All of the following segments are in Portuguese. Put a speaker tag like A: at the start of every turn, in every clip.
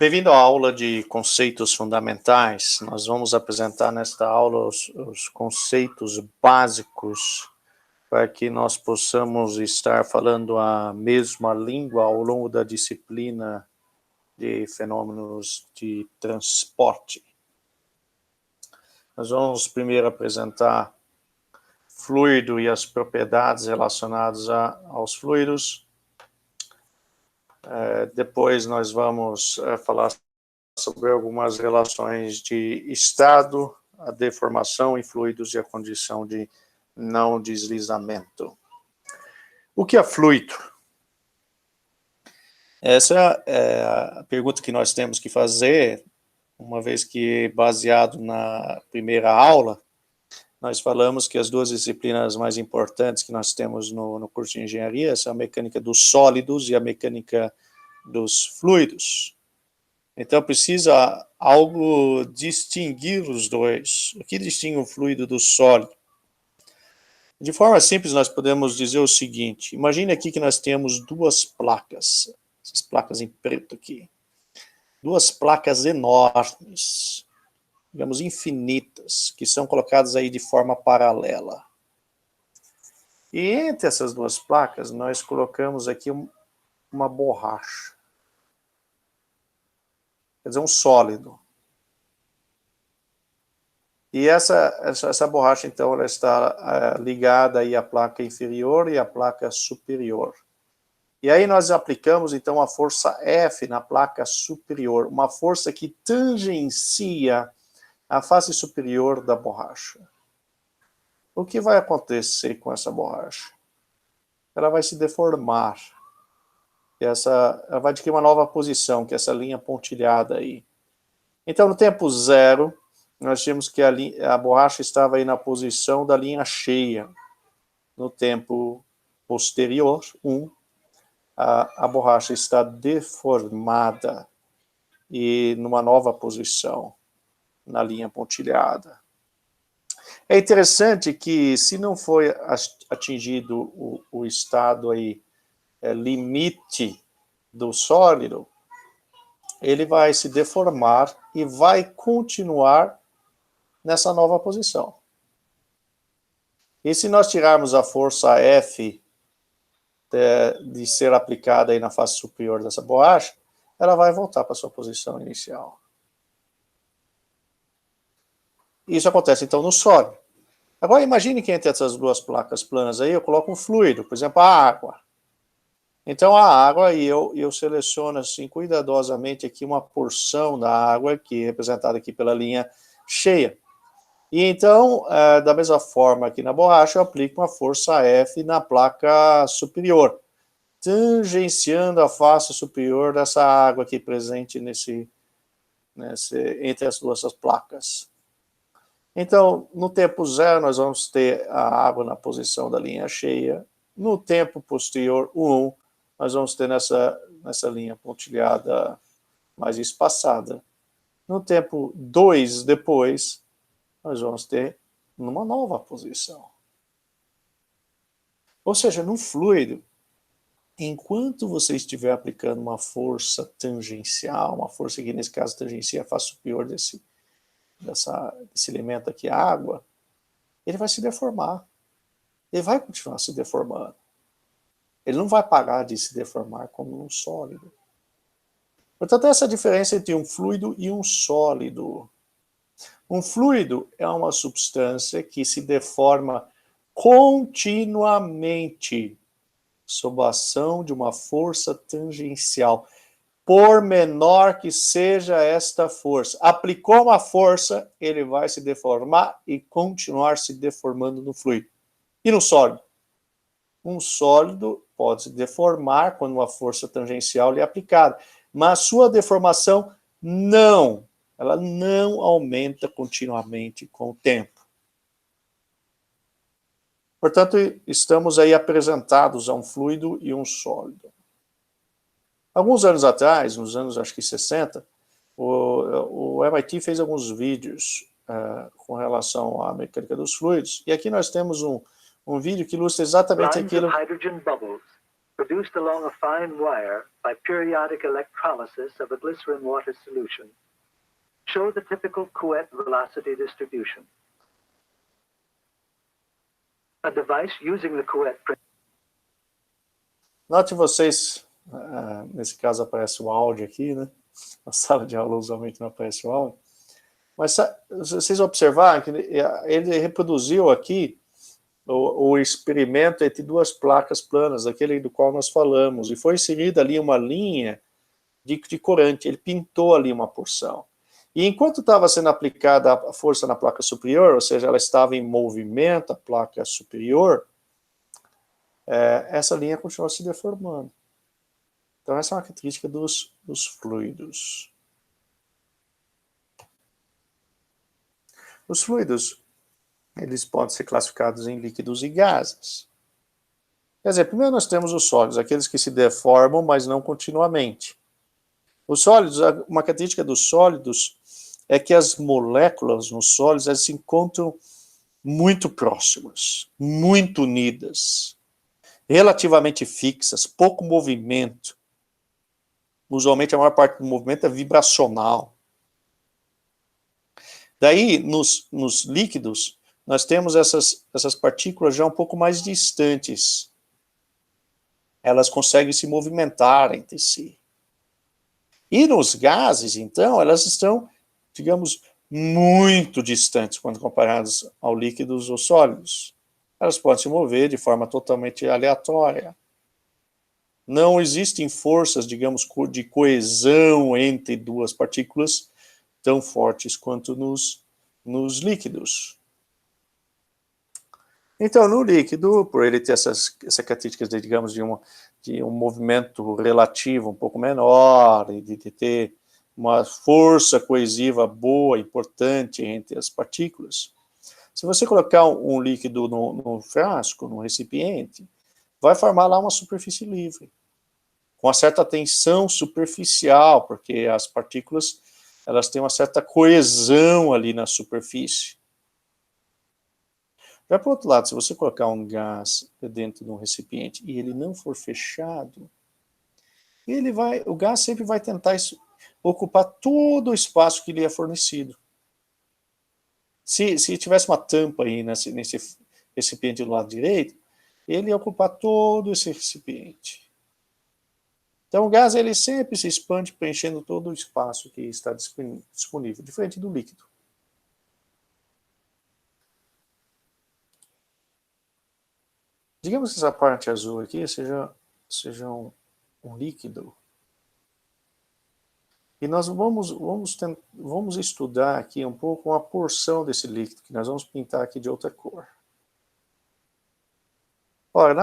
A: Bem-vindo à aula de conceitos fundamentais. Nós vamos apresentar nesta aula os conceitos básicos para que nós possamos estar falando a mesma língua ao longo da disciplina de fenômenos de transporte. Nós vamos primeiro apresentar fluido e as propriedades relacionadas aos fluidos. Depois nós vamos falar sobre algumas relações de estado, a deformação em fluidos e a condição de não deslizamento. O que é fluido? Essa é a pergunta que nós temos que fazer, uma vez que, baseado na primeira aula, nós falamos que as duas disciplinas mais importantes que nós temos no curso de engenharia são a mecânica dos sólidos e a mecânica dos fluidos. Então, precisa algo distinguir os dois. O que distingue o fluido do sólido? De forma simples, nós podemos dizer o seguinte. Imagine aqui que nós temos duas placas. Essas placas em preto aqui. Duas placas enormes, digamos, infinitas, que são colocadas aí de forma paralela. E entre essas duas placas, nós colocamos aqui uma borracha. Quer dizer, um sólido. E essa borracha, então, ela está ligada aí à placa inferior e à placa superior. E aí nós aplicamos, então, a força F na placa superior, uma força que tangencia a face superior da borracha. O que vai acontecer com essa borracha? Ela vai se deformar. Ela vai adquirir uma nova posição, que é essa linha pontilhada aí. Então, no tempo zero, nós tínhamos que a borracha estava aí na posição da linha cheia. No tempo posterior, 1, a borracha está deformada e numa nova posição, na linha pontilhada. É interessante que, se não foi atingido o estado aí, limite do sólido, ele vai se deformar e vai continuar nessa nova posição. E se nós tirarmos a força F de ser aplicada aí na face superior dessa borracha, ela vai voltar para a sua posição inicial. Isso acontece, então, no sólido. Agora, imagine que entre essas duas placas planas aí, eu coloco um fluido, por exemplo, a água. Então, a água, e eu seleciono, assim, cuidadosamente aqui uma porção da água, aqui, representada aqui pela linha cheia. E então, da mesma forma aqui na borracha, eu aplico uma força F na placa superior, tangenciando a face superior dessa água aqui presente entre as duas placas. Então, no tempo zero, nós vamos ter a água na posição da linha cheia. No tempo posterior, 1, nós vamos ter nessa linha pontilhada mais espaçada. No tempo 2 depois, nós vamos ter numa nova posição. Ou seja, no fluido, enquanto você estiver aplicando uma força tangencial, uma força que nesse caso tangencia a face superior desse elemento aqui, a água, ele vai se deformar. Ele vai continuar se deformando. Ele não vai parar de se deformar como um sólido. Portanto, essa é a diferença entre um fluido e um sólido. Um fluido é uma substância que se deforma continuamente sob a ação de uma força tangencial, por menor que seja esta força. Aplicou uma força, ele vai se deformar e continuar se deformando no fluido. E no sólido? Um sólido pode se deformar quando uma força tangencial lhe é aplicada, mas sua deformação ela não aumenta continuamente com o tempo. Portanto, estamos aí apresentados a um fluido e um sólido. Alguns anos atrás, nos anos acho que 60, o MIT fez alguns vídeos com relação à mecânica dos fluidos, e aqui nós temos um vídeo que ilustra exatamente aquilo.
B: produced along a fine wire by periodic electrolysis of a glycerin water solution, show the typical Couette velocity distribution. A device using the Couette principle.
A: Note vocês, nesse caso aparece o áudio aqui, né? Na sala de aula usualmente não aparece o áudio. Mas vocês observaram que ele reproduziu aqui o experimento entre duas placas planas, aquele do qual nós falamos, e foi inserida ali uma linha de corante, ele pintou ali uma porção. E enquanto estava sendo aplicada a força na placa superior, ou seja, ela estava em movimento, a placa superior, essa linha continua se deformando. Então essa é uma característica dos fluidos. Os fluidos, eles podem ser classificados em líquidos e gases. Quer dizer, primeiro nós temos os sólidos, aqueles que se deformam, mas não continuamente. Os sólidos, uma característica dos sólidos é que as moléculas nos sólidos elas se encontram muito próximas, muito unidas, relativamente fixas, pouco movimento. Usualmente a maior parte do movimento é vibracional. Daí, nos líquidos, nós temos essas partículas já um pouco mais distantes. Elas conseguem se movimentar entre si. E nos gases, então, elas estão, digamos, muito distantes quando comparadas ao líquidos ou sólidos. Elas podem se mover de forma totalmente aleatória. Não existem forças, digamos, de coesão entre duas partículas tão fortes quanto nos líquidos. Então, no líquido, por ele ter essas características, digamos, de um movimento relativo um pouco menor, e de ter uma força coesiva boa, importante entre as partículas, se você colocar um líquido no frasco, no recipiente, vai formar lá uma superfície livre, com uma certa tensão superficial, porque as partículas elas têm uma certa coesão ali na superfície. Já por outro lado, se você colocar um gás dentro de um recipiente e ele não for fechado, o gás sempre vai tentar ocupar todo o espaço que lhe é fornecido. Se tivesse uma tampa aí nesse recipiente do lado direito, ele ia ocupar todo esse recipiente. Então o gás ele sempre se expande preenchendo todo o espaço que está disponível, diferente do líquido. Digamos que essa parte azul aqui seja um líquido. E nós vamos estudar aqui um pouco uma porção desse líquido, que nós vamos pintar aqui de outra cor. Ora,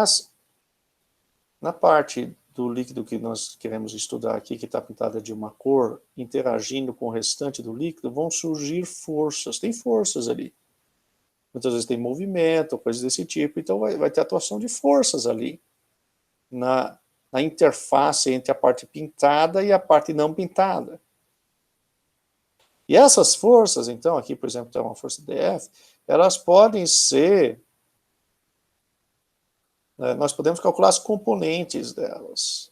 A: na parte do líquido que nós queremos estudar aqui, que está pintada de uma cor, interagindo com o restante do líquido, vão surgir forças. Tem forças ali. Muitas vezes tem movimento, coisas desse tipo, então vai ter atuação de forças ali, na interface entre a parte pintada e a parte não pintada. E essas forças, então, aqui, por exemplo, tem uma força DF, elas podem ser, nós podemos calcular as componentes delas.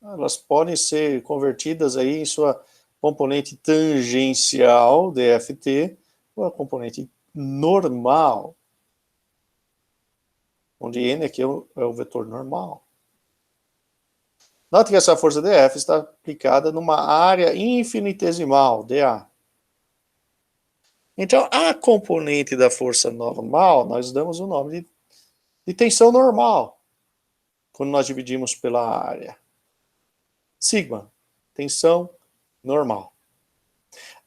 A: Elas podem ser convertidas aí em sua componente tangencial, DFT, ou a componente normal, onde N aqui é o vetor normal. Note que essa força dF está aplicada numa área infinitesimal, dA. Então, a componente da força normal, nós damos o nome de tensão normal, quando nós dividimos pela área. Sigma, tensão normal.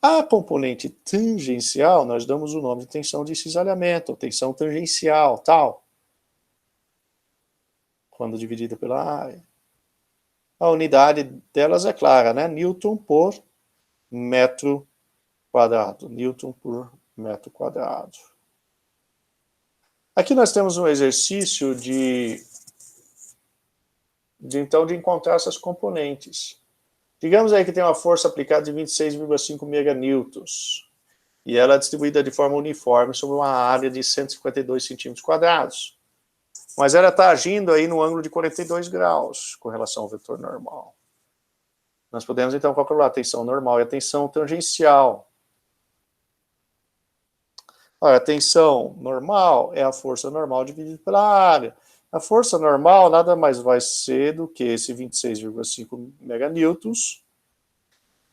A: A componente tangencial, nós damos o nome de tensão de cisalhamento, tensão tangencial, tal, quando dividida pela área. A unidade delas é clara, né? Newton por metro quadrado. Newton por metro quadrado. Aqui nós temos um exercício de encontrar essas componentes. Digamos aí que tem uma força aplicada de 26,5 meganewtons. E ela é distribuída de forma uniforme sobre uma área de 152 centímetros quadrados. Mas ela está agindo aí no ângulo de 42 graus com relação ao vetor normal. Nós podemos, então, calcular a tensão normal e a tensão tangencial. Olha, a tensão normal é a força normal dividida pela área. A força normal nada mais vai ser do que esse 26,5 meganewtons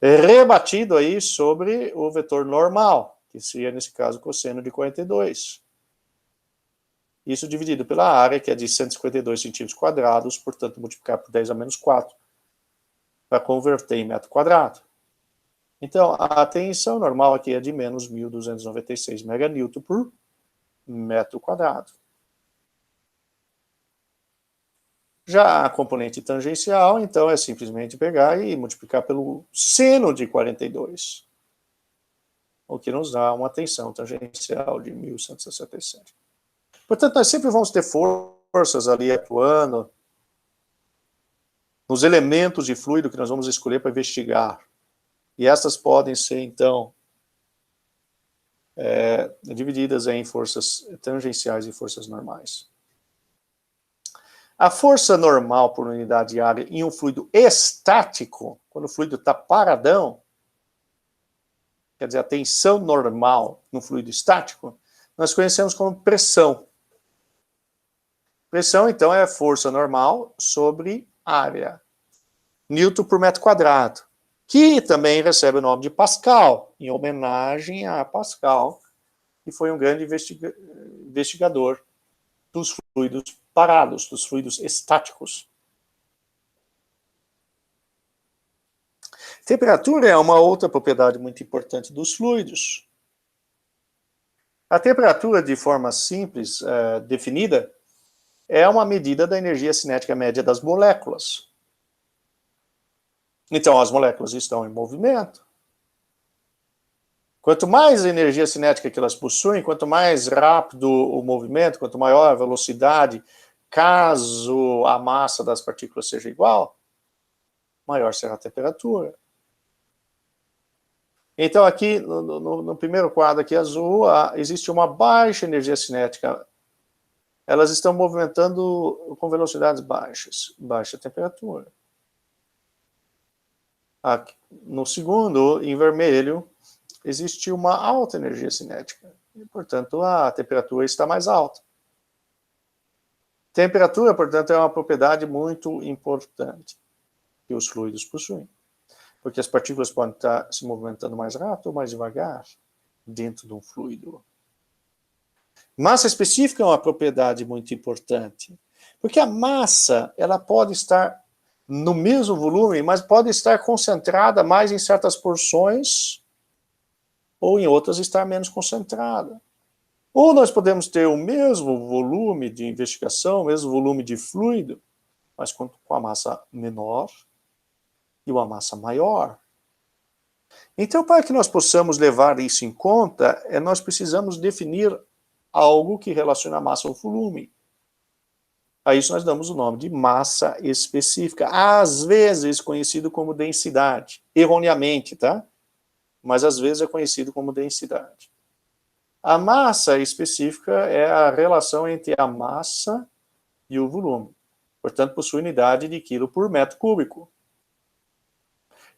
A: rebatido aí sobre o vetor normal, que seria, nesse caso, cosseno de 42. Isso dividido pela área, que é de 152 centímetros quadrados, portanto, multiplicar por 10 a menos 4, para converter em metro quadrado. Então, a tensão normal aqui é de menos 1.296 meganewton por metro quadrado. Já a componente tangencial, então, é simplesmente pegar e multiplicar pelo seno de 42, o que nos dá uma tensão tangencial de 1.167. Portanto, nós sempre vamos ter forças ali atuando nos elementos de fluido que nós vamos escolher para investigar. E essas podem ser, então, divididas em forças tangenciais e forças normais. A força normal por unidade de área em um fluido estático, quando o fluido está paradão, quer dizer, a tensão normal no fluido estático, nós conhecemos como pressão. Pressão, então, é a força normal sobre área. Newton por metro quadrado, que também recebe o nome de Pascal, em homenagem a Pascal, que foi um grande investigador dos fluidos parados, dos fluidos estáticos. Temperatura é uma outra propriedade muito importante dos fluidos. A temperatura, de forma simples, definida, é uma medida da energia cinética média das moléculas. Então, as moléculas estão em movimento. Quanto mais energia cinética que elas possuem, quanto mais rápido o movimento, quanto maior a velocidade, caso a massa das partículas seja igual, maior será a temperatura. Então, aqui, no primeiro quadro aqui azul, existe uma baixa energia cinética. Elas estão movimentando com velocidades baixas, baixa temperatura. Aqui, no segundo, em vermelho, existe uma alta energia cinética. E, portanto, a temperatura está mais alta. Temperatura, portanto, é uma propriedade muito importante que os fluidos possuem. Porque as partículas podem estar se movimentando mais rápido ou mais devagar dentro de um fluido. Massa específica é uma propriedade muito importante. Porque a massa, ela pode estar no mesmo volume, mas pode estar concentrada mais em certas porções ou em outras estar menos concentrada. Ou nós podemos ter o mesmo volume de investigação, o mesmo volume de fluido, mas com a massa menor e uma massa maior. Então, para que nós possamos levar isso em conta, nós precisamos definir algo que relaciona a massa ao volume. A isso nós damos o nome de massa específica, às vezes conhecido como densidade, erroneamente, tá? Mas às vezes é conhecido como densidade. A massa específica é a relação entre a massa e o volume. Portanto, possui unidade de quilo por metro cúbico.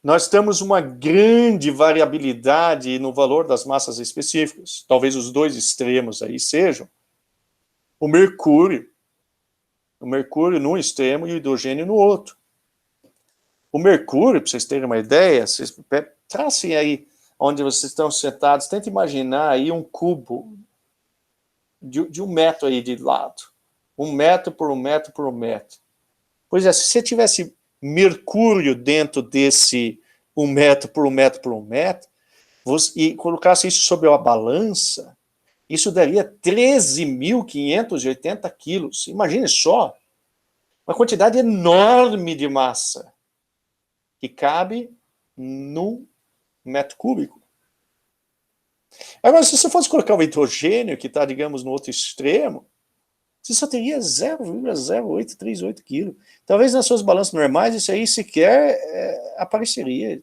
A: Nós temos uma grande variabilidade no valor das massas específicas. Talvez os dois extremos aí sejam o mercúrio num extremo e o hidrogênio no outro. O mercúrio, para vocês terem uma ideia, vocês tracem aí onde vocês estão sentados, tenta imaginar aí um cubo de 1 metro aí de lado. 1 metro por 1 metro por 1 metro. Pois é, se você tivesse mercúrio dentro desse 1 metro por 1 metro por 1 metro, e colocasse isso sobre uma balança, isso daria 13.580 quilos. Imagine só, uma quantidade enorme de massa que cabe num metro cúbico. Agora, se você fosse colocar o hidrogênio, que está, digamos, no outro extremo, você só teria 0,0838 quilos. Talvez nas suas balanças normais isso aí sequer apareceria.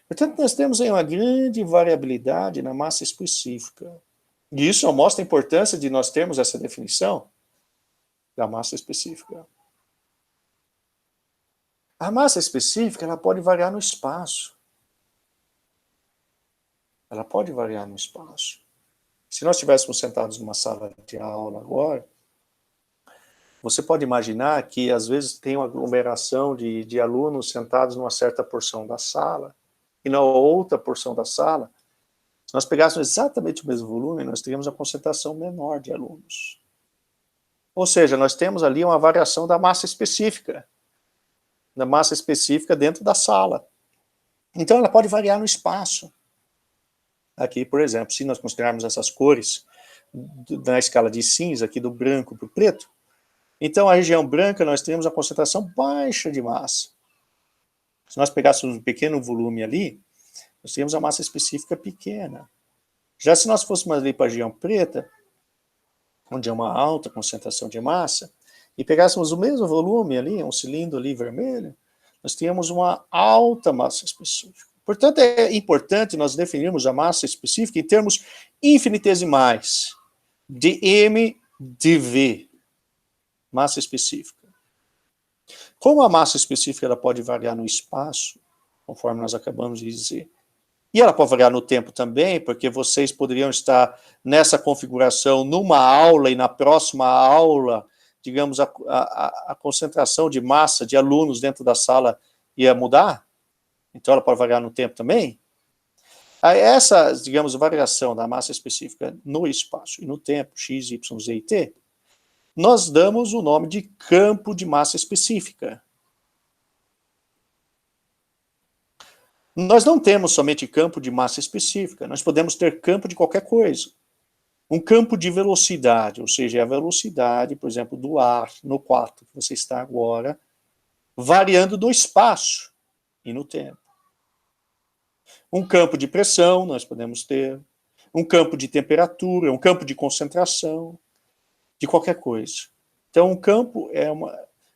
A: Portanto, nós temos aí uma grande variabilidade na massa específica. E isso mostra a importância de nós termos essa definição da massa específica. A massa específica, ela pode variar no espaço. Ela pode variar no espaço. Se nós estivéssemos sentados numa sala de aula agora, você pode imaginar que, às vezes, tem uma aglomeração de alunos sentados numa certa porção da sala, e na outra porção da sala, se nós pegássemos exatamente o mesmo volume, nós teríamos uma concentração menor de alunos. Ou seja, nós temos ali uma variação da massa específica dentro da sala. Então, ela pode variar no espaço. Aqui, por exemplo, se nós considerarmos essas cores na escala de cinza, aqui do branco para o preto, então a região branca nós temos a concentração baixa de massa. Se nós pegássemos um pequeno volume ali, nós teríamos a massa específica pequena. Já se nós fôssemos ali para a região preta, onde é uma alta concentração de massa, e pegássemos o mesmo volume ali, um cilindro ali vermelho, nós teríamos uma alta massa específica. Portanto, é importante nós definirmos a massa específica em termos infinitesimais, de m de v, massa específica. Como a massa específica ela pode variar no espaço, conforme nós acabamos de dizer, e ela pode variar no tempo também, porque vocês poderiam estar nessa configuração numa aula e na próxima aula, digamos, a concentração de massa de alunos dentro da sala ia mudar. Então ela pode variar no tempo também. Essa, digamos, variação da massa específica no espaço e no tempo, x, y, z e t, nós damos o nome de campo de massa específica. Nós não temos somente campo de massa específica, nós podemos ter campo de qualquer coisa. Um campo de velocidade, ou seja, a velocidade, por exemplo, do ar no quarto que você está agora, variando no espaço e no tempo. Um campo de pressão, nós podemos ter. Um campo de temperatura, um campo de concentração, de qualquer coisa. Então, um campo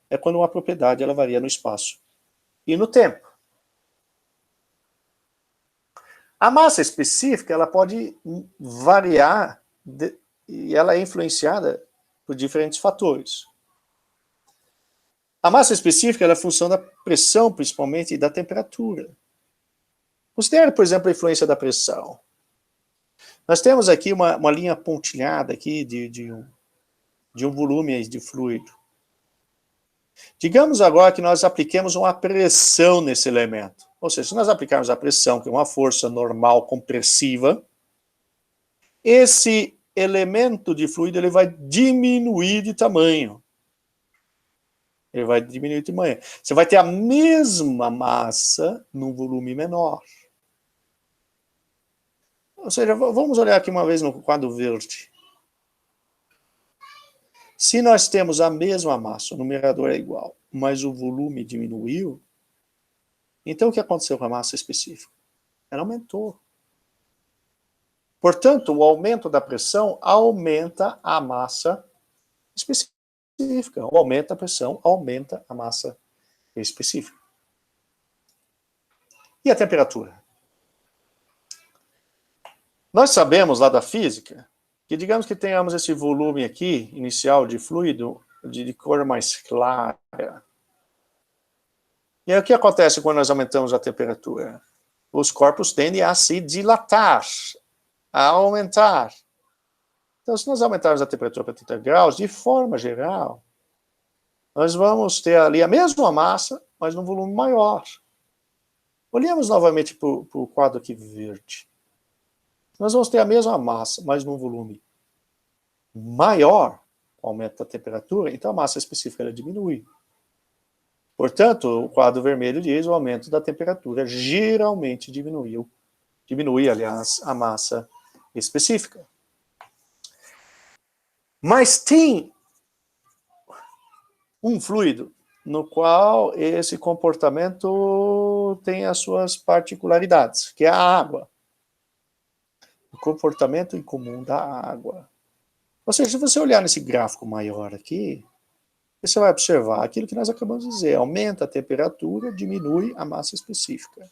A: é quando uma propriedade ela varia no espaço e no tempo. A massa específica ela pode variar e ela é influenciada por diferentes fatores. A massa específica ela é função da pressão, principalmente, e da temperatura. Considere, por exemplo, a influência da pressão. Nós temos aqui uma linha pontilhada aqui de um volume de fluido. Digamos agora que nós apliquemos uma pressão nesse elemento. Ou seja, se nós aplicarmos a pressão, que é uma força normal compressiva, esse elemento de fluido ele vai diminuir de tamanho. Ele vai diminuir de tamanho. Você vai ter a mesma massa num volume menor. Ou seja, vamos olhar aqui uma vez no quadro verde. Se nós temos a mesma massa, o numerador é igual, mas o volume diminuiu, então o que aconteceu com a massa específica? Ela aumentou. Portanto, o aumento da pressão aumenta a massa específica. O aumento da pressão aumenta a massa específica. E a temperatura? Nós sabemos lá da física que, digamos que tenhamos esse volume aqui, inicial de fluido, de cor mais clara. E aí o que acontece quando nós aumentamos a temperatura? Os corpos tendem a se dilatar, a aumentar. Então, se nós aumentarmos a temperatura para 30 graus, de forma geral, nós vamos ter ali a mesma massa, mas num volume maior. Olhemos novamente para o quadro aqui verde. Nós vamos ter a mesma massa, mas num volume maior, com o aumento da temperatura, então a massa específica ela diminui. Portanto, o quadro vermelho diz o aumento da temperatura geralmente diminui, aliás, a massa específica. Mas tem um fluido no qual esse comportamento tem as suas particularidades, que é a água. O comportamento incomum da água. Ou seja, se você olhar nesse gráfico maior aqui, você vai observar aquilo que nós acabamos de dizer. Aumenta a temperatura, diminui a massa específica.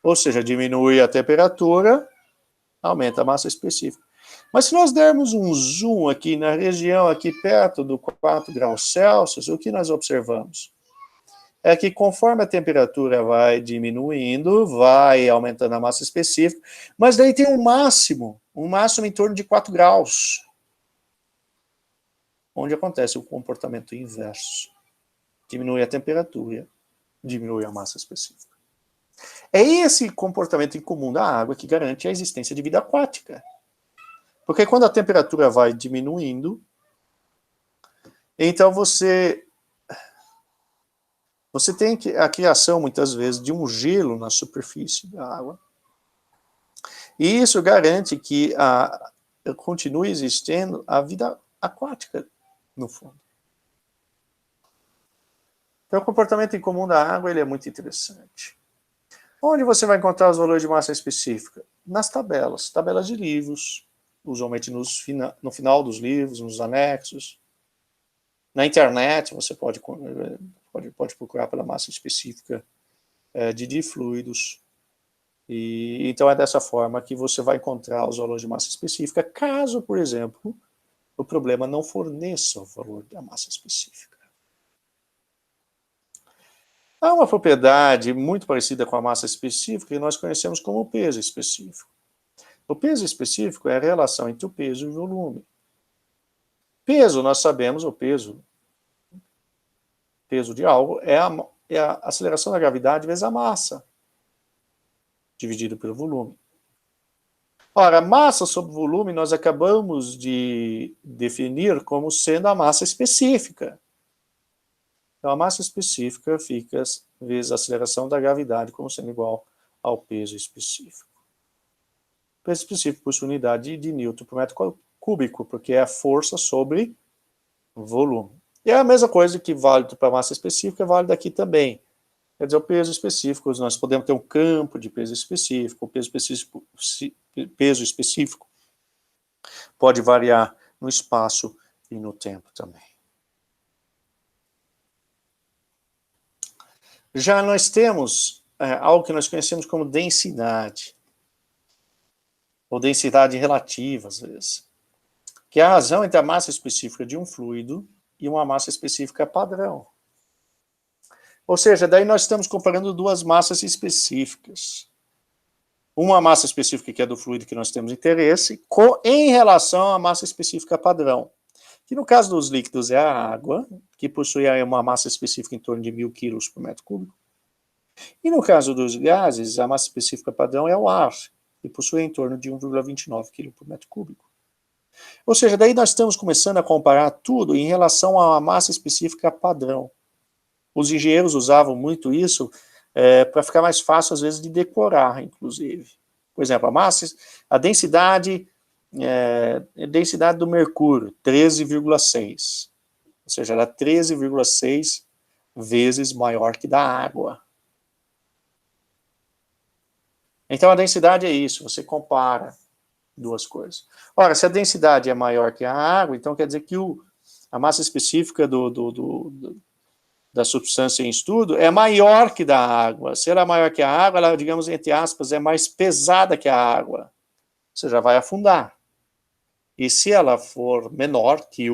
A: Ou seja, diminui a temperatura, aumenta a massa específica. Mas se nós dermos um zoom aqui na região, aqui perto do 4 graus Celsius, o que nós observamos? É que conforme a temperatura vai diminuindo, vai aumentando a massa específica, mas daí tem um máximo em torno de 4 graus, onde acontece o comportamento inverso. Diminui a temperatura, diminui a massa específica. É esse comportamento incomum da água que garante a existência de vida aquática. Porque quando a temperatura vai diminuindo, então você tem a criação, muitas vezes, de um gelo na superfície da água. E isso garante que continue existindo a vida aquática no fundo. Então, o comportamento incomum da água ele é muito interessante. Onde você vai encontrar os valores de massa específica? Nas tabelas de livros, usualmente no final dos livros, nos anexos. Na internet, você pode procurar pela massa específica de difluidos. E, então, é dessa forma que você vai encontrar os valores de massa específica, caso, por exemplo, o problema não forneça o valor da massa específica. Há uma propriedade muito parecida com a massa específica que nós conhecemos como peso específico. O peso específico é a relação entre o peso e o volume. Peso, nós sabemos, o peso de algo é a aceleração da gravidade vezes a massa, dividido pelo volume. Ora, massa sobre volume nós acabamos de definir como sendo a massa específica. Então, a massa específica fica vezes a aceleração da gravidade como sendo igual ao peso específico. O peso específico possui unidade de Newton por metro cúbico, porque é a força sobre volume. E é a mesma coisa que válido para a massa específica, é válido aqui também. Quer dizer, o peso específico, nós podemos ter um campo de peso específico, o peso específico pode variar no espaço e no tempo também. Já nós temos algo que nós conhecemos como densidade, ou densidade relativa, às vezes, que é a razão entre a massa específica de um fluido e uma massa específica padrão. Ou seja, daí nós estamos comparando duas massas específicas. Uma massa específica que é do fluido que nós temos interesse, em relação à massa específica padrão. Que no caso dos líquidos é a água, que possui uma massa específica em torno de 1.000 kg por metro cúbico. E no caso dos gases, a massa específica padrão é o ar, que possui em torno de 1,29 kg por metro cúbico. Ou seja, daí nós estamos começando a comparar tudo em relação à massa específica padrão. Os engenheiros usavam muito isso para ficar mais fácil, às vezes, de decorar, inclusive. Por exemplo, a densidade do mercúrio, 13,6. Ou seja, ela é 13,6 vezes maior que da água. Então, a densidade é isso, você compara duas coisas. Ora, se a densidade é maior que a água, então quer dizer que a massa específica da substância em estudo é maior que da água. Se ela é maior que a água, ela, digamos, entre aspas, é mais pesada que a água. Você já vai afundar. E se ela for menor que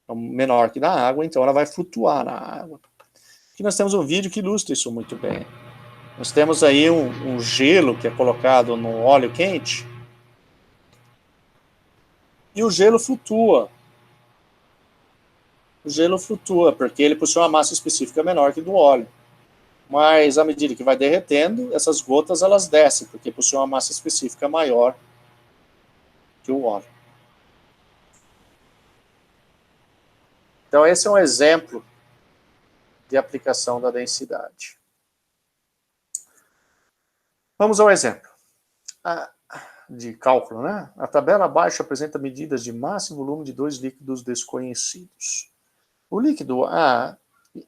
A: menor que da água, então ela vai flutuar na água. Aqui nós temos um vídeo que ilustra isso muito bem. Nós temos aí um gelo que é colocado no óleo quente e o gelo flutua. O gelo flutua, porque ele possui uma massa específica menor que do óleo. Mas, à medida que vai derretendo, essas gotas elas descem, porque possui uma massa específica maior que o óleo. Então, esse é um exemplo de aplicação da densidade. Vamos ao exemplo de cálculo, né? A tabela abaixo apresenta medidas de massa e volume de dois líquidos desconhecidos. O líquido A,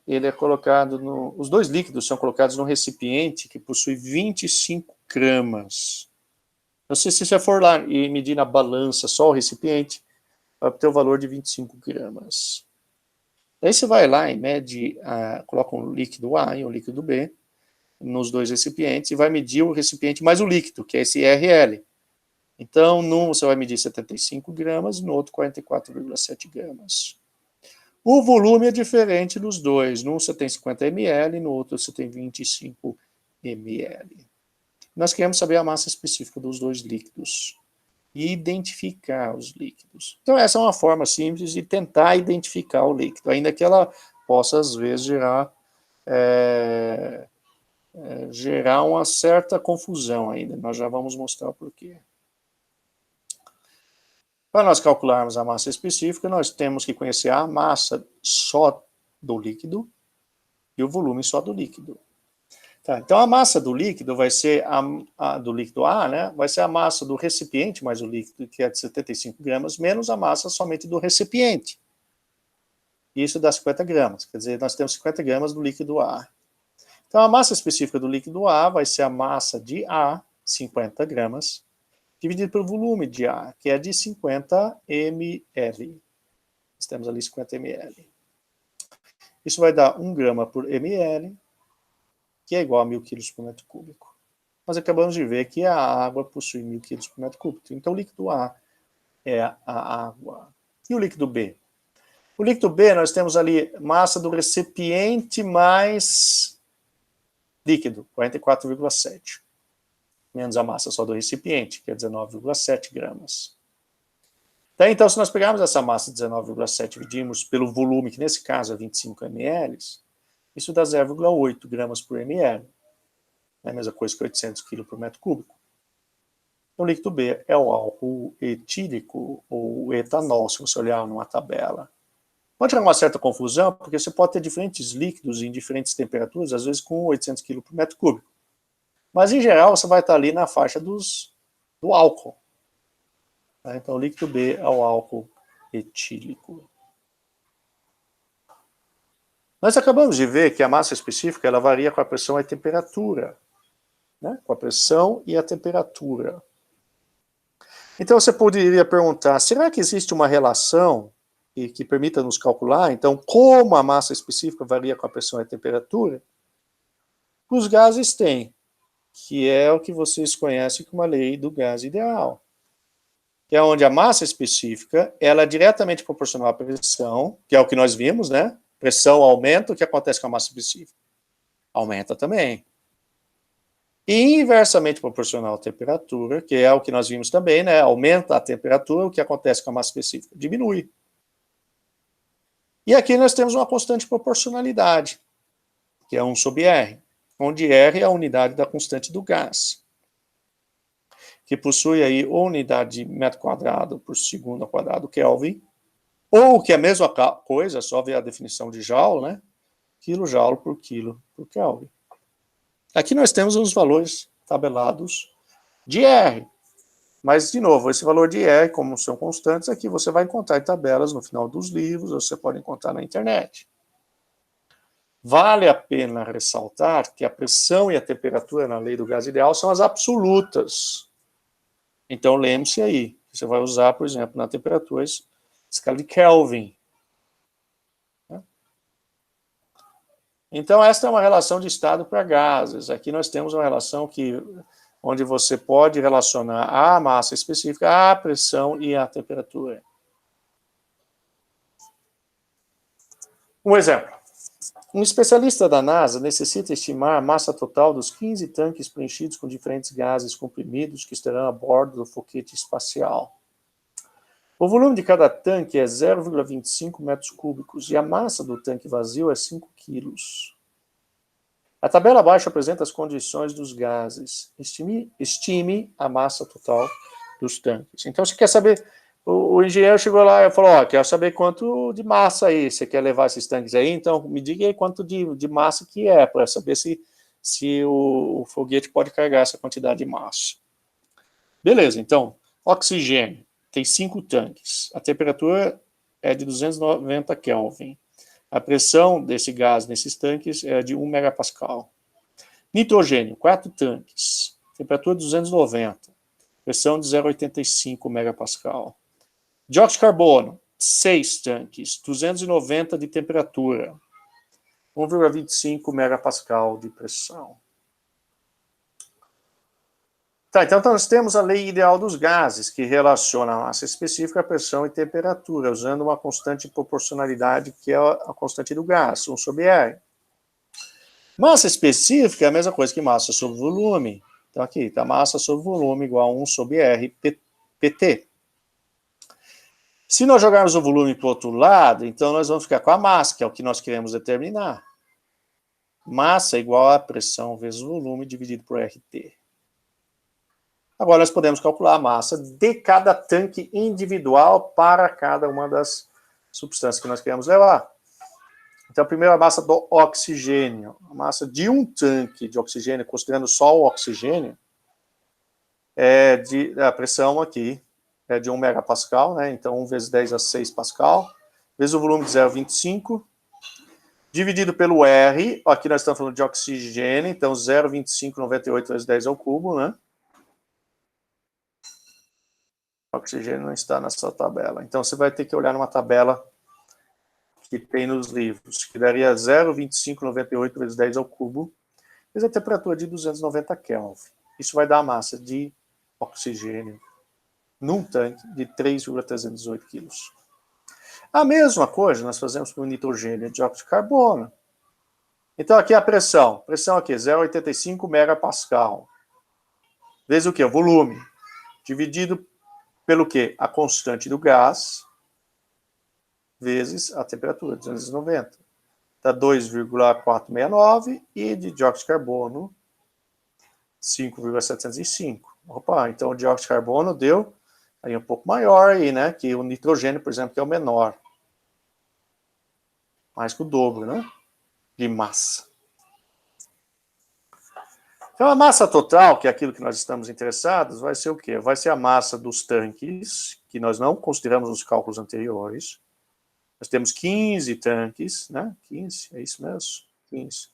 A: ele é colocado os dois líquidos são colocados num recipiente que possui 25 gramas. Então, se você for lá e medir na balança só o recipiente, vai obter o valor de 25 gramas. Daí você vai lá e mede, coloca um líquido A e um líquido B nos dois recipientes e vai medir o recipiente mais o líquido, que é esse RL. Então, num você vai medir 75 gramas, no outro 44,7 gramas. O volume é diferente dos dois. Num você tem 50 ml, no outro você tem 25 ml. Nós queremos saber a massa específica dos dois líquidos e identificar os líquidos. Então, essa é uma forma simples de tentar identificar o líquido, ainda que ela possa, às vezes, gerar uma certa confusão ainda. Nós já vamos mostrar o porquê. Para nós calcularmos a massa específica, nós temos que conhecer a massa só do líquido e o volume só do líquido. Tá, então, a massa do líquido vai ser do líquido A, né? Vai ser a massa do recipiente mais o líquido, que é de 75 gramas, menos a massa somente do recipiente. Isso dá 50 gramas. Quer dizer, nós temos 50 gramas do líquido A. Então, a massa específica do líquido A vai ser a massa de A, 50 gramas, dividido pelo volume de A, que é de 50 ml. Nós temos ali 50 ml. Isso vai dar 1 grama por ml, que é igual a 1.000 quilos por metro cúbico. Nós acabamos de ver que a água possui 1.000 quilos por metro cúbico. Então, o líquido A é a água. E o líquido B? O líquido B, nós temos ali massa do recipiente mais líquido, 44,7. Menos a massa só do recipiente, que é 19,7 gramas. Então, se nós pegarmos essa massa de 19,7 e dividirmos pelo volume, que nesse caso é 25 ml, isso dá 0,8 gramas por ml. É a mesma coisa que 800 kg por metro cúbico. O líquido B é o álcool etílico, ou etanol, se você olhar numa tabela. Pode gerar uma certa confusão, porque você pode ter diferentes líquidos em diferentes temperaturas, às vezes com 800 kg por metro cúbico. Mas, em geral, você vai estar ali na faixa do álcool. Então, o líquido B é o álcool etílico. Nós acabamos de ver que a massa específica ela varia com a pressão e a temperatura. Né? Com a pressão e a temperatura. Então, você poderia perguntar, será que existe uma relação que permita nos calcular, então, como a massa específica varia com a pressão e a temperatura? Os gases têm, que é o que vocês conhecem como a lei do gás ideal, que é onde a massa específica ela é diretamente proporcional à pressão, que é o que nós vimos, né? Pressão aumenta, o que acontece com a massa específica? Aumenta também. E inversamente proporcional à temperatura, que é o que nós vimos também, né? Aumenta a temperatura, o que acontece com a massa específica? Diminui. E aqui nós temos uma constante proporcionalidade, que é 1/R, onde R é a unidade da constante do gás, que possui aí a unidade de metro quadrado por segundo ao quadrado Kelvin, ou que é a mesma coisa, só ver a definição de Joule, né? Quilojoule por quilo por Kelvin. Aqui nós temos os valores tabelados de R. Mas, de novo, esse valor de R, como são constantes, aqui você vai encontrar em tabelas no final dos livros, você pode encontrar na internet. Vale a pena ressaltar que a pressão e a temperatura na lei do gás ideal são as absolutas. Então, lembre-se aí, você vai usar, por exemplo, na temperatura, escala de Kelvin. Então, esta é uma relação de estado para gases. Aqui nós temos uma relação onde você pode relacionar a massa específica à pressão e à temperatura. Um exemplo. Um especialista da NASA necessita estimar a massa total dos 15 tanques preenchidos com diferentes gases comprimidos que estarão a bordo do foguete espacial. O volume de cada tanque é 0,25 metros cúbicos e a massa do tanque vazio é 5 quilos. A tabela abaixo apresenta as condições dos gases. Estime a massa total dos tanques. Então, você quer saber... O engenheiro chegou lá e falou, quero saber quanto de massa aí, você quer levar esses tanques aí? Então, me diga aí quanto de massa que é, para saber se o foguete pode carregar essa quantidade de massa. Beleza, então, oxigênio. Tem 5 tanques. A temperatura é de 290 Kelvin. A pressão desse gás nesses tanques é de 1 megapascal. Nitrogênio, 4 tanques. Temperatura 290. Pressão de 0,85 megapascal. Dióxido de carbono, 6 tanques. 290 de temperatura. 1,25 megapascal de pressão. Tá, então nós temos a lei ideal dos gases, que relaciona a massa específica, a pressão e temperatura, usando uma constante de proporcionalidade, que é a constante do gás, 1 sobre R. Massa específica é a mesma coisa que massa sobre volume. Então aqui, está massa sobre volume igual a 1 sobre R PT. Se nós jogarmos o volume para o outro lado, então nós vamos ficar com a massa, que é o que nós queremos determinar. Massa é igual a pressão vezes volume dividido por RT. Agora nós podemos calcular a massa de cada tanque individual para cada uma das substâncias que nós queremos levar. Então, primeiro a massa do oxigênio. A massa de um tanque de oxigênio, considerando só o oxigênio, a pressão aqui é de 1 megapascal, né? Então 1 vezes 10 a 6 pascal, vezes o volume de 0,25, dividido pelo R, aqui nós estamos falando de oxigênio, então 0,2598 vezes 10 ao cubo, né? O oxigênio não está nessa tabela. Então você vai ter que olhar numa tabela que tem nos livros, que daria 0,2598 vezes 10 ao cubo, vezes a temperatura de 290 Kelvin. Isso vai dar a massa de oxigênio num tanque de 3,318 quilos. A mesma coisa nós fazemos com o nitrogênio e dióxido de carbono. Então aqui a pressão. Pressão aqui, 0,85 megapascal. Vezes o quê? O volume. Dividido pelo quê? A constante do gás, vezes a temperatura, 290. Dá 2,469 e de dióxido de carbono, 5,705. Opa, então o dióxido de carbono deu aí um pouco maior aí, né? Que o nitrogênio, por exemplo, que é o menor. Mais que o dobro, né? De massa. Então a massa total, que é aquilo que nós estamos interessados, vai ser o quê? Vai ser a massa dos tanques, que nós não consideramos nos cálculos anteriores. Nós temos 15 tanques, né? 15, é isso mesmo? 15.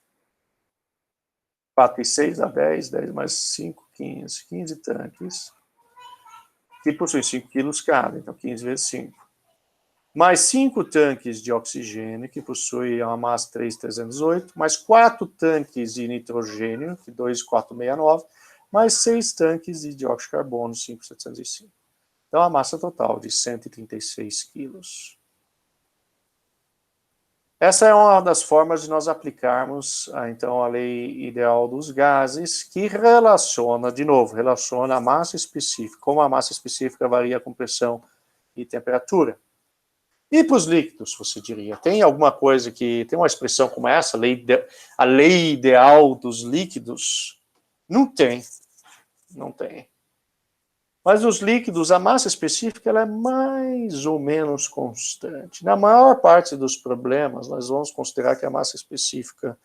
A: 4 e 6 dá 10, 10 mais 5, 15. 15 tanques, que possuem 5 quilos cada, então 15 vezes 5. Mais 5 tanques de oxigênio, que possuem uma massa 3,308, mais 4 tanques de nitrogênio, que 2,469, mais 6 tanques de dióxido de carbono, 5,705. Então, a massa total de 136 quilos. Essa é uma das formas de nós aplicarmos, então, a lei ideal dos gases, que relaciona, de novo, relaciona a massa específica, como a massa específica varia com pressão e temperatura. E para os líquidos, você diria, tem alguma coisa que, tem uma expressão como essa, a lei ideal dos líquidos? Não tem, não tem. Mas os líquidos, a massa específica, ela é mais ou menos constante. Na maior parte dos problemas, nós vamos considerar que a massa específica,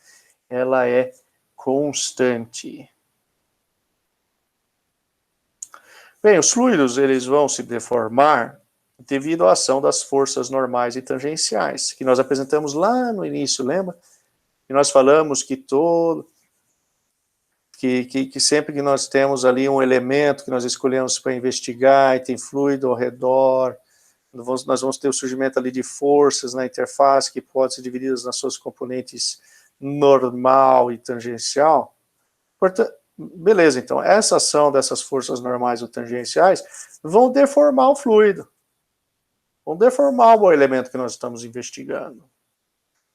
A: ela é constante. Bem, os fluidos, eles vão se deformar devido à ação das forças normais e tangenciais, que nós apresentamos lá no início, lembra? E nós falamos que sempre que nós temos ali um elemento que nós escolhemos para investigar e tem fluido ao redor, nós vamos ter o surgimento ali de forças na interface que podem ser divididas nas suas componentes normal e tangencial. Portanto, beleza, então, essa ação dessas forças normais ou tangenciais vão deformar o fluido. Vão deformar o elemento que nós estamos investigando.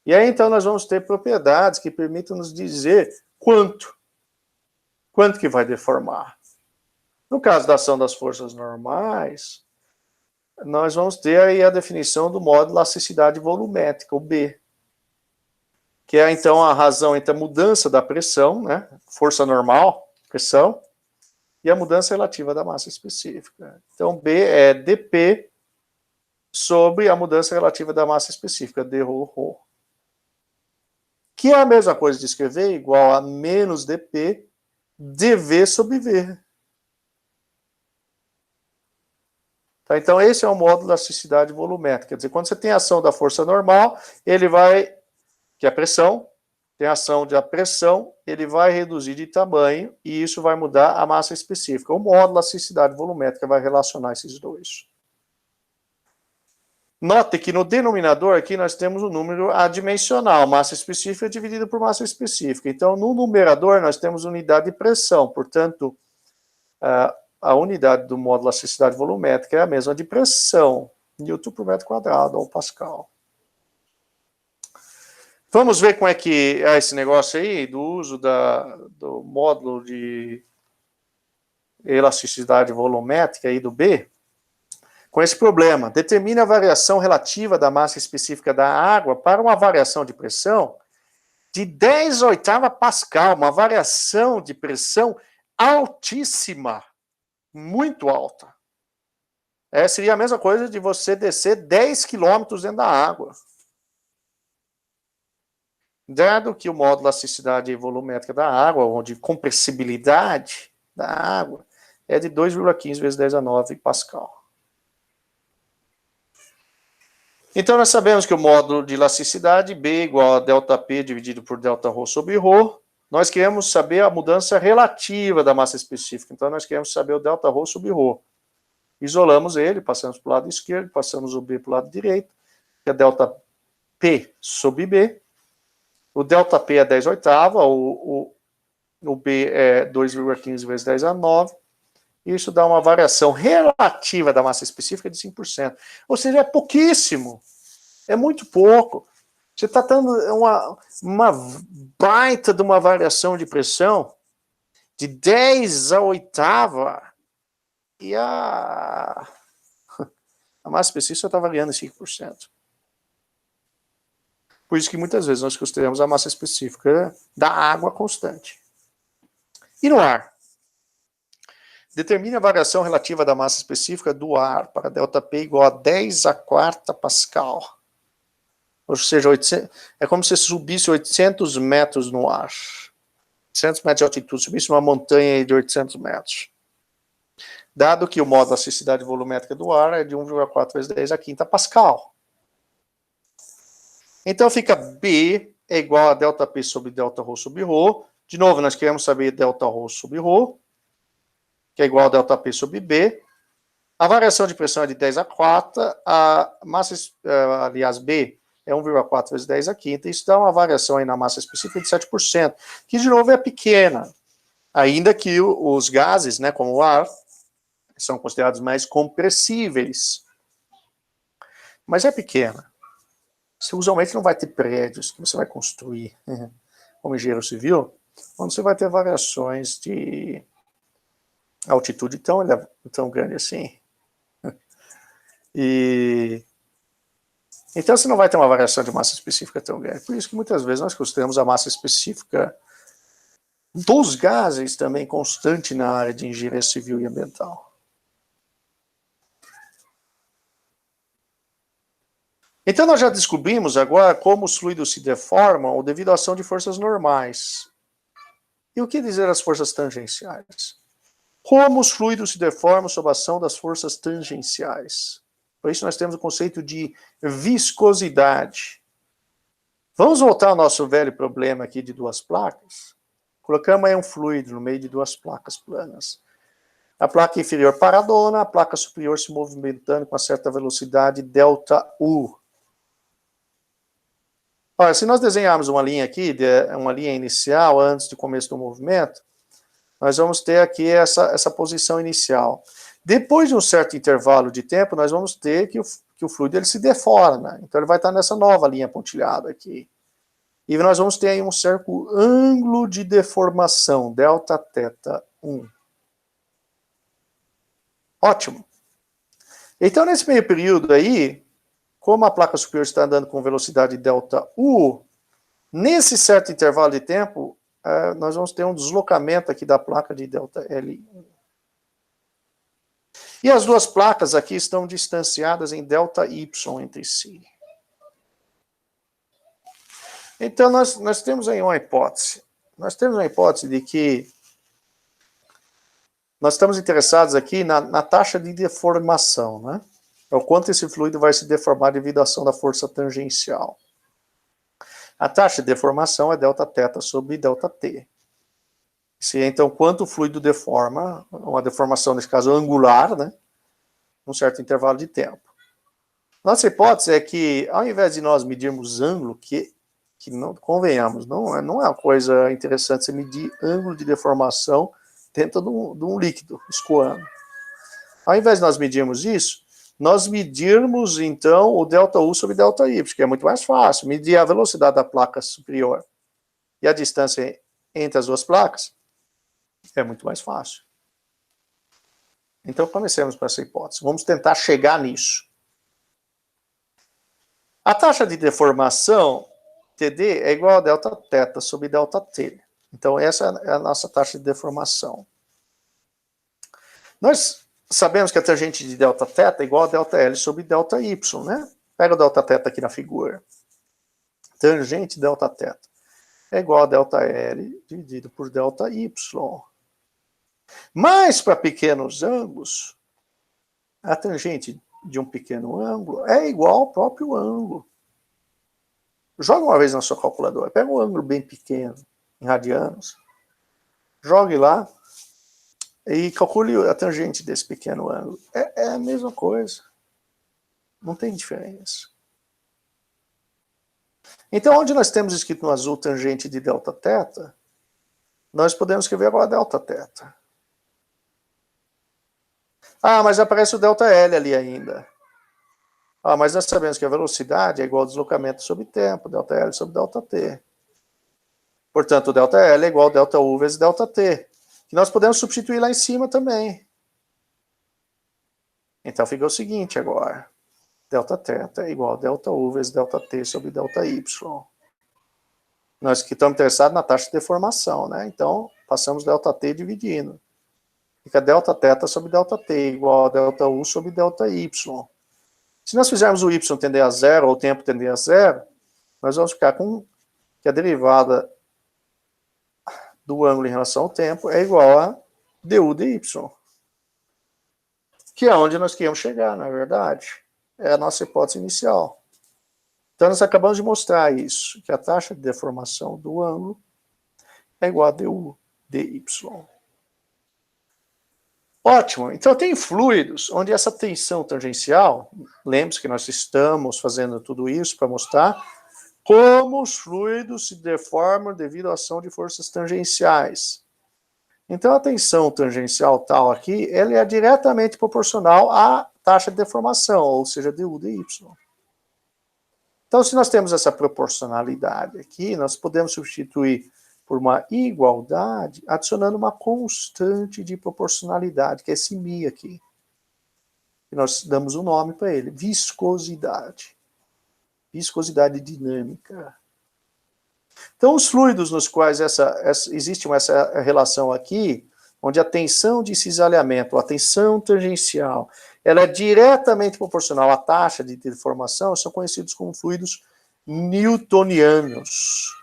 A: E aí, então, nós vamos ter propriedades que permitam nos dizer quanto que vai deformar. No caso da ação das forças normais, nós vamos ter aí a definição do modo de elasticidade volumétrica, o B, que é, então, a razão entre a mudança da pressão, né, força normal, pressão, e a mudança relativa da massa específica. Então, B é dP sobre a mudança relativa da massa específica, d ρ, que é a mesma coisa de escrever igual a menos dP dV sobre V. Tá, então, esse é o modo de elasticidade volumétrica. Quer dizer, quando você tem a ação da força normal, ele vai, que é a pressão, tem a ação da pressão, ele vai reduzir de tamanho e isso vai mudar a massa específica. O modo de elasticidade volumétrica vai relacionar esses dois. Note que no denominador aqui nós temos o número adimensional, massa específica dividida por massa específica. Então, no numerador nós temos unidade de pressão, portanto, a unidade do módulo de elasticidade volumétrica é a mesma de pressão, Newton por metro quadrado, ou Pascal. Vamos ver como é que é esse negócio aí, do uso do módulo de elasticidade volumétrica aí do B, com esse problema. Determine a variação relativa da massa específica da água para uma variação de pressão de 10/8 Pascal, uma variação de pressão altíssima, muito alta. Seria a mesma coisa de você descer 10 quilômetros dentro da água. Dado que o módulo de elasticidade volumétrica da água, ou de compressibilidade da água, é de 2,15 vezes 10 a 9 Pascal. Então, nós sabemos que o módulo de elasticidade B igual a ΔP dividido por Δρ sobre ρ. Nós queremos saber a mudança relativa da massa específica. Então, nós queremos saber o Δρ sobre ρ. Isolamos ele, passamos para o lado esquerdo, passamos o B para o lado direito, que é ΔP sobre B. O ΔP é 10/8, o B é 2,15 vezes 10 a 9. Isso dá uma variação relativa da massa específica de 5%. Ou seja, é pouquíssimo. É muito pouco. Você está dando uma baita de uma variação de pressão de 10/8 e a massa específica está variando em 5%. Por isso que muitas vezes nós consideramos a massa específica da água constante. E no ar? Determine a variação relativa da massa específica do ar para ΔP igual a 10⁴ Pascal. Ou seja, é como se subisse 800 metros no ar. 800 metros de altitude, subisse uma montanha de 800 metros. Dado que o módulo de elasticidade volumétrica do ar é de 1,4 vezes 10 a 5 Pascal. Então fica B é igual a ΔP sobre Δρ sobre ρ. De novo, nós queremos saber Δρ sobre ρ, que é igual a ΔP sobre B. A variação de pressão é de 10⁴, a massa, aliás, B é 1,4 vezes 10 a 5. Isso dá uma variação aí na massa específica de 7%, que de novo é pequena. Ainda que os gases, né, como o ar, são considerados mais compressíveis. Mas é pequena. Você usualmente não vai ter prédios que você vai construir como engenheiro civil, onde você vai ter variações de altitude tão grande assim. Então você não vai ter uma variação de massa específica tão grande. Por isso que muitas vezes nós consideramos a massa específica dos gases também constante na área de engenharia civil e ambiental. Então nós já descobrimos agora como os fluidos se deformam devido à ação de forças normais. E o que dizer as forças tangenciais? Como os fluidos se deformam sob a ação das forças tangenciais? Por isso nós temos o conceito de viscosidade. Vamos voltar ao nosso velho problema aqui de duas placas? Colocamos aí um fluido no meio de duas placas planas. A placa inferior paradona, a placa superior se movimentando com uma certa velocidade ΔU. Olha, se nós desenharmos uma linha aqui, uma linha inicial antes do começo do movimento, nós vamos ter aqui essa posição inicial. Depois de um certo intervalo de tempo, nós vamos ter que o fluido ele se deforma. Então ele vai estar nessa nova linha pontilhada aqui. E nós vamos ter aí um certo ângulo de deformação, Δθ1. Ótimo. Então nesse meio período aí, como a placa superior está andando com velocidade ΔU, nesse certo intervalo de tempo, nós vamos ter um deslocamento aqui da placa de ΔL1. E as duas placas aqui estão distanciadas em ΔY entre si. Então nós temos aí uma hipótese. Nós temos uma hipótese de que nós estamos interessados aqui na taxa de deformação, né? É o quanto esse fluido vai se deformar devido à ação da força tangencial. A taxa de deformação é Δθ sobre ΔT. Se então quanto o fluido deforma, uma deformação nesse caso angular, né? Um certo intervalo de tempo. Nossa hipótese é que ao invés de nós medirmos ângulo, que não convenhamos, não é uma coisa interessante você medir ângulo de deformação dentro de um líquido, escoando. Ao invés de nós medirmos isso, nós medirmos, então, o ΔU sobre ΔY, que é muito mais fácil. Medir a velocidade da placa superior e a distância entre as duas placas é muito mais fácil. Então, comecemos com essa hipótese. Vamos tentar chegar nisso. A taxa de deformação, TD, é igual a Δθ sobre ΔT. Então, essa é a nossa taxa de deformação. Nós sabemos que a tangente de Δθ é igual a ΔL sobre ΔY, né? Pega o Δθ aqui na figura. Tangente Δθ é igual a ΔL dividido por ΔY. Mas, para pequenos ângulos, a tangente de um pequeno ângulo é igual ao próprio ângulo. Joga uma vez na sua calculadora, pega um ângulo bem pequeno, em radianos, jogue lá e calcule a tangente desse pequeno ângulo. É a mesma coisa. Não tem diferença. Então, onde nós temos escrito no azul tangente de Δθ, nós podemos escrever agora Δθ. Ah, mas aparece o ΔL ali ainda. Ah, mas nós sabemos que a velocidade é igual ao deslocamento sobre tempo, ΔL sobre ΔT. Portanto, o ΔL é igual a ΔU vezes ΔT. Que nós podemos substituir lá em cima também. Então fica o seguinte agora. Δθ é igual a ΔU vezes ΔT sobre ΔY. Nós que estamos interessados na taxa de deformação, né? Então, passamos ΔT dividindo. Fica Δθ sobre ΔT igual a ΔU sobre ΔY. Se nós fizermos o y tender a zero, ou o tempo tender a zero, nós vamos ficar com que a derivada do ângulo em relação ao tempo é igual a du dy, que é onde nós queríamos chegar, na verdade. É a nossa hipótese inicial. Então, nós acabamos de mostrar isso, que a taxa de deformação do ângulo é igual a du dy. Ótimo. Então, tem fluidos onde essa tensão tangencial, lembre-se que nós estamos fazendo tudo isso para mostrar como os fluidos se deformam devido à ação de forças tangenciais. Então, a tensão tangencial tal aqui, ela é diretamente proporcional à taxa de deformação, ou seja, du dy. Então, se nós temos essa proporcionalidade aqui, nós podemos substituir por uma igualdade, adicionando uma constante de proporcionalidade, que é esse μ aqui. E nós damos um nome para ele, viscosidade. Viscosidade dinâmica. Então, os fluidos nos quais existe essa relação aqui, onde a tensão de cisalhamento, a tensão tangencial, ela é diretamente proporcional à taxa de deformação, são conhecidos como fluidos newtonianos.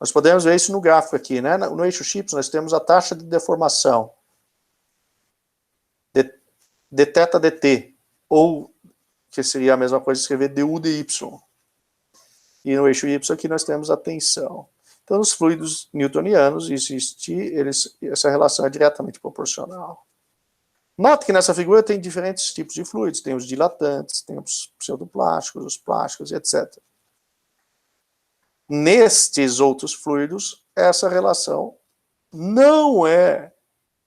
A: Nós podemos ver isso no gráfico aqui, né? No eixo Y nós temos a taxa de deformação, dθ dt, ou que seria a mesma coisa escrever du dy. E no eixo Y aqui nós temos a tensão. Então, nos fluidos newtonianos, essa relação é diretamente proporcional. Note que nessa figura tem diferentes tipos de fluidos. Tem os dilatantes, tem os pseudoplásticos, os plásticos, etc. Nestes outros fluidos, essa relação não é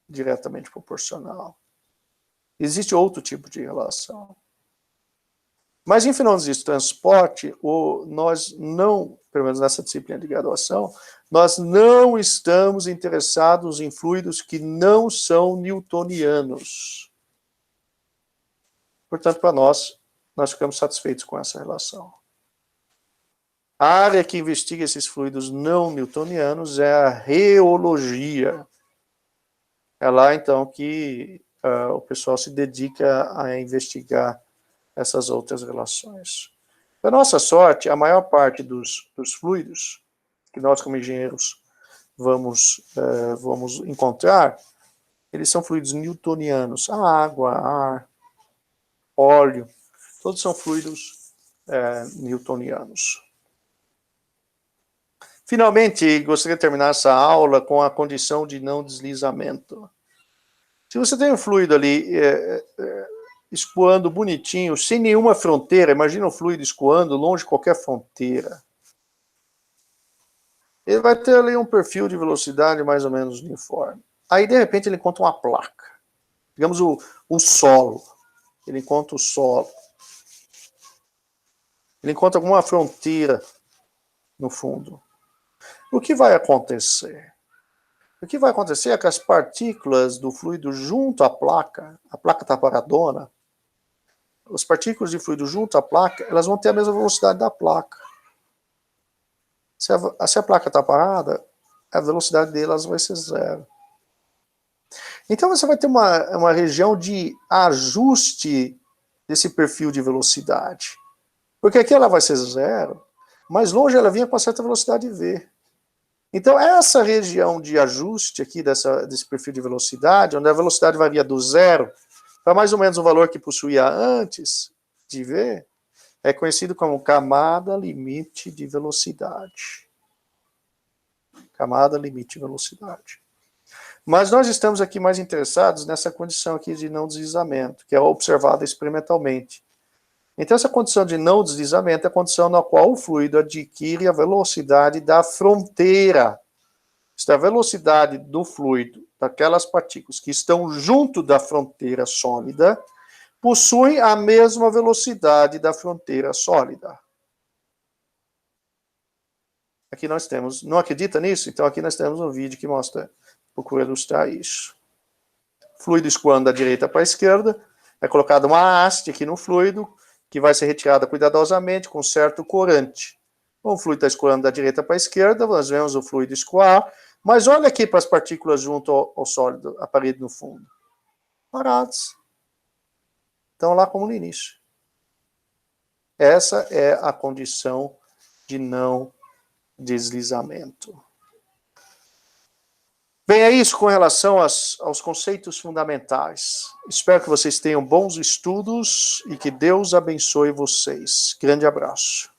A: diretamente proporcional. Existe outro tipo de relação. Mas em fenômenos de transporte, nós não, pelo menos nessa disciplina de graduação, nós não estamos interessados em fluidos que não são newtonianos. Portanto, para nós ficamos satisfeitos com essa relação. A área que investiga esses fluidos não newtonianos é a reologia. É lá, então, que o pessoal se dedica a investigar essas outras relações. Para nossa sorte, a maior parte dos fluidos que nós, como engenheiros, vamos encontrar, eles são fluidos newtonianos. A água, ar, óleo, todos são fluidos newtonianos. Finalmente, gostaria de terminar essa aula com a condição de não deslizamento. Se você tem um fluido ali escoando bonitinho, sem nenhuma fronteira, imagina um fluido escoando longe de qualquer fronteira. Ele vai ter ali um perfil de velocidade mais ou menos uniforme. Aí, de repente, ele encontra uma placa. Digamos o solo. Ele encontra o solo. Ele encontra alguma fronteira no fundo. O que vai acontecer? O que vai acontecer é que as partículas do fluido junto à placa está paradona, as partículas de fluido junto à placa, elas vão ter a mesma velocidade da placa. Se a placa está parada, a velocidade delas vai ser zero. Então você vai ter uma região de ajuste desse perfil de velocidade. Porque aqui ela vai ser zero, mais longe ela vinha com uma certa velocidade v. Então essa região de ajuste aqui desse perfil de velocidade, onde a velocidade varia do zero para mais ou menos o valor que possuía antes de v, é conhecido como camada limite de velocidade. Camada limite de velocidade. Mas nós estamos aqui mais interessados nessa condição aqui de não deslizamento, que é observada experimentalmente. Então essa condição de não deslizamento é a condição na qual o fluido adquire a velocidade da fronteira. Isto é, a velocidade do fluido, daquelas partículas que estão junto da fronteira sólida, possuem a mesma velocidade da fronteira sólida. Aqui nós temos, não acredita nisso? Então aqui nós temos um vídeo que mostra, procura ilustrar isso. O fluido escoando da direita para a esquerda, é colocada uma haste aqui no fluido, que vai ser retirada cuidadosamente com certo corante. Bom, o fluido está escoando da direita para a esquerda, nós vemos o fluido escoar, mas olha aqui para as partículas junto ao sólido, a parede no fundo. Paradas. Estão lá como no início. Essa é a condição de não deslizamento. Bem, é isso com relação aos conceitos fundamentais. Espero que vocês tenham bons estudos e que Deus abençoe vocês. Grande abraço.